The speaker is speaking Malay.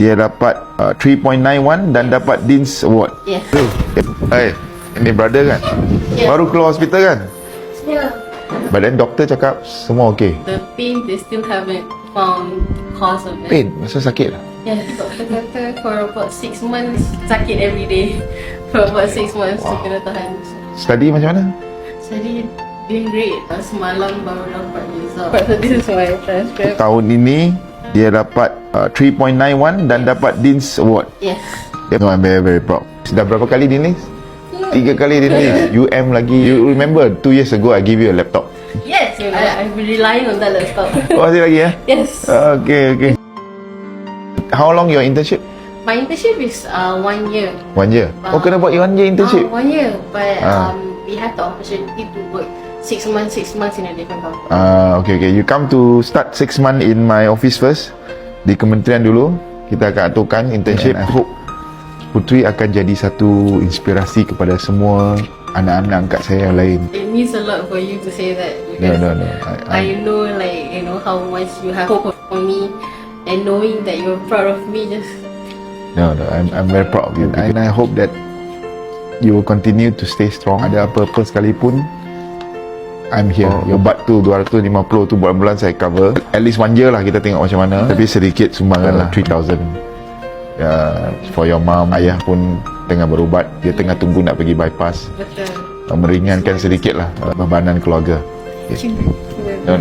dia dapat 3.91 dan dapat Dean's Award. Yes. Ini brother kan? Yeah. Baru keluar hospital kan? Yeah. But then doktor cakap semua okey. The pain, they still haven't found cause of it. Pain? Masa sakit lah? Yeah, doktor kata for about 6 months, sakit every day. For about 6 months, so kena tahan. Study macam mana? Jadi, doing great. Semalam baru dapat result. So this is my transcript. Tahun ini dia dapat 3.91 dan dapat Dean's Award. Yes. No, I'm very very proud. Sudah berapa kali Dean's? 3 kali Dean's. UM lagi. You remember 2 years ago I give you a laptop? Yes, I've been relying on that laptop. Oh, masih lagi ya? Yes. Okay. How long your internship? My internship is 1 year. 1 year. Oh, kena buat 1 year internship? 1 year, but we have the opportunity to work 6 months in a different company. Okay. You come to start 6 months in my office first. Di kementerian dulu. Kita akan aturkan internship. I hope Putri akan jadi satu inspirasi kepada semua anak-anak angkat saya yang lain. It means a lot for you to say that. No. I know, how much you have hope on me, and knowing that you're proud of me just. No. I'm very proud of you. And I hope that you will continue to stay strong. Ada apa-apa sekalipun, I'm here. Your butt tu 250 tu bulan-bulan saya cover. At least 1 year lah kita tengok macam mana. Tapi sedikit sumbangan lah 3,000. For your mom. Ayah pun tengah berubat. Dia tengah tunggu nak pergi bypass. Betul. Meringankan sedikit lah bebanan keluarga. Okay. No.